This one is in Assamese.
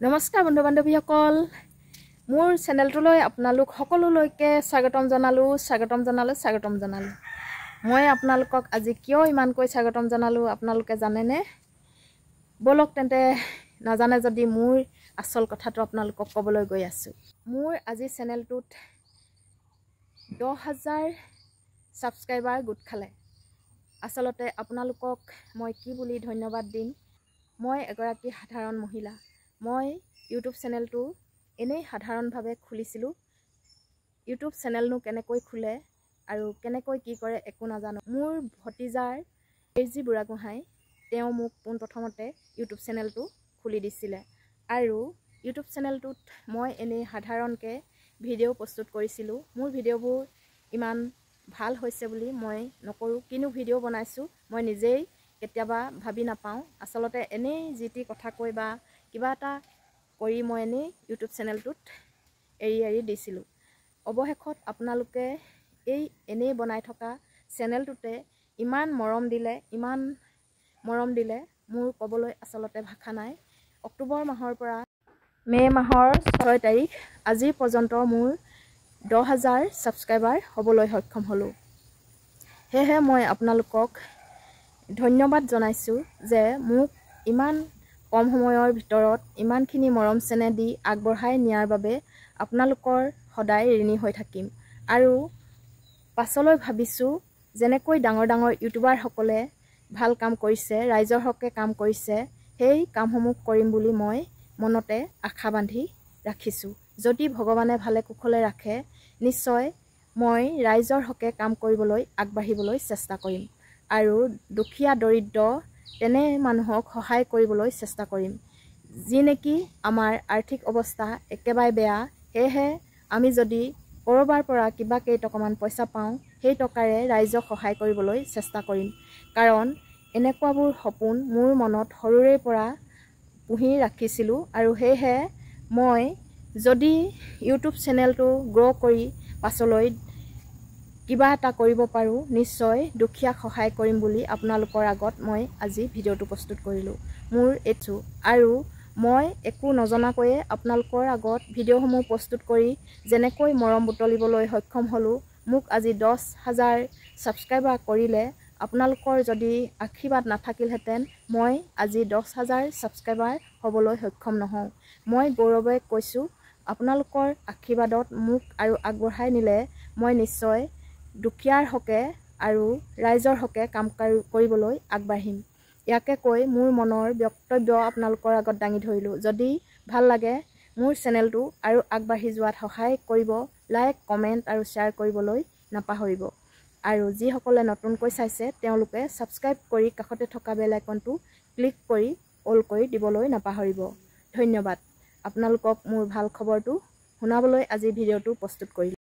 নমস্কাৰ বন্ধু বান্ধৱীসকল মোৰ চেনেলটোলৈ আপোনালোক সকলোলৈকে স্বাগতম জনালো মই আপোনালোকক আজি কিয় ইমানকৈ স্বাগতম জনালো আপোনালোকে জানেনে বলক তেন্তে নাজানে যদি মোৰ আসল কথাটো আপোনালোকক ক'বলৈ গৈ আছো মোৰ আজি চেনেলটোত 10,000 সাবস্ক্ৰাইবাৰ গোট খালে আসলতে আপোনালোকক মই কি বুলি ধন্যবাদ দিম মই এগৰাকী সাধাৰণ মহিলা মই ইউটিউব চেনেলটো এনেই সাধাৰণভাৱে খুলিছিলোঁ ইউটিউব চেনেলনো কেনেকৈ খুলে আৰু কেনেকৈ কি কৰে একো নাজানো মোৰ ভতিজাৰ এজি বুঢ়াগোহাঁই তেওঁ মোক পোনপ্ৰথমতে ইউটিউব চেনেলটো খুলি দিছিলে আৰু ইউটিউব চেনেলটোত মই এনেই সাধাৰণকৈ ভিডিঅ' প্ৰস্তুত কৰিছিলোঁ মোৰ ভিডিঅ'বোৰ ইমান ভাল হৈছে বুলি মই নকৰোঁ কিনো ভিডিঅ' বনাইছোঁ মই নিজেই কেতিয়াবা ভাবি নাপাওঁ আসলতে এনেই যিটি কথা কৈ বা কিবা এটা কৰি মই এনেই ইউটিউব চেনেলটোত এৰি দিছিলোঁ অৱশেষত আপোনালোকে এই এনেই বনাই থকা চেনেলটোতে ইমান মৰম দিলে মোৰ ক'বলৈ আসলতে ভাষা নাই অক্টোবৰ মাহৰ পৰা মে মাহৰ 6 তাৰিখ আজি পৰ্যন্ত মোৰ 10,000 সাবস্ক্ৰাইবাৰ হ'বলৈ সক্ষম হ'লো হেহে মই আপোনালোকক ধন্যবাদ জনাইছোঁ যে মোক ইমান কম সময়ৰ ভিতৰত ইমানখিনি মৰম চেনেহ দি আগবঢ়াই নিয়াৰ বাবে আপোনালোকৰ সদায় ঋণী হৈ থাকিম আৰু পাছলৈ ভাবিছোঁ যেনেকৈ ডাঙৰ ইউটিউবাৰ সকলে ভাল কাম কৰিছে ৰাইজৰ হকে কাম কৰিছে সেই কামসমূহ কৰিম বুলি মই মনতে আশা বান্ধি ৰাখিছোঁ যদি ভগৱানে ভালে কুশলে ৰাখে নিশ্চয় মই ৰাইজৰ হকে কাম কৰিবলৈ আগবাঢ়িবলৈ চেষ্টা কৰিম আৰু দুখীয়া দৰিদ্ৰ তেনে মানুহক সহায় কৰিবলৈ চেষ্টা কৰিম যি নেকি আমাৰ আৰ্থিক অৱস্থা একেবাৰে বেয়া হেহে আমি যদি কৰবাৰ পৰা কিবা কেইটকামান পইচা পাওঁ সেই টকাৰে ৰাইজক সহায় কৰিবলৈ চেষ্টা কৰিম কাৰণ এনেকুৱাবোৰ সপোন মোৰ মনত সৰুৰে পৰা পুহি ৰাখিছিলোঁ আৰু হেহে মই যদি ইউটিউব চেনেলটো গ্ৰ' কৰি পাছলৈ কিবা এটা কৰিব পাৰোঁ নিশ্চয় দুখীয়াক সহায় কৰিম বুলি আপোনালোকৰ আগত মই আজি ভিডিঅ'টো প্ৰস্তুত কৰিলোঁ মোৰ এইটো আৰু মই একো নজনাকৈয়ে আপোনালোকৰ আগত ভিডিঅ'সমূহ প্ৰস্তুত কৰি যেনেকৈ মৰম বুটলিবলৈ সক্ষম হ'লোঁ মোক আজি 10,000 সাবস্ক্ৰাইবাৰ কৰিলে আপোনালোকৰ যদি আশীৰ্বাদ নাথাকিলহেঁতেন মই আজি 10,000 সাবস্ক্ৰাইবাৰ হ'বলৈ সক্ষম নহওঁ মই গৌৰৱে কৈছোঁ আপোনালোকৰ আশীৰ্বাদত মোক আৰু আগবঢ়াই নিলে মই নিশ্চয় দুখীয়াৰ হকে আৰু ৰাইজৰ হকে কাম কৰিবলৈ আগবাঢ়িম ইয়াকে কৈ মোৰ মনৰ বক্তব্য আপোনালোকৰ আগত দাঙি ধৰিলোঁ যদি ভাল লাগে মোৰ চেনেলটো আৰু আগবাঢ়ি যোৱাত সহায় কৰিব লাইক কমেণ্ট আৰু শ্বেয়াৰ কৰিবলৈ নাপাহৰিব আৰু যিসকলে নতুনকৈ চাইছে তেওঁলোকে ছাবস্ক্ৰাইব কৰি কাষতে থকা বেল আইকনটো ক্লিক কৰি অল কৰি দিবলৈ নাপাহৰিব ধন্যবাদ আপোনালোকক মোৰ ভাল খবৰটো শুনাবলৈ আজি ভিডিঅ'টো প্ৰস্তুত কৰিলোঁ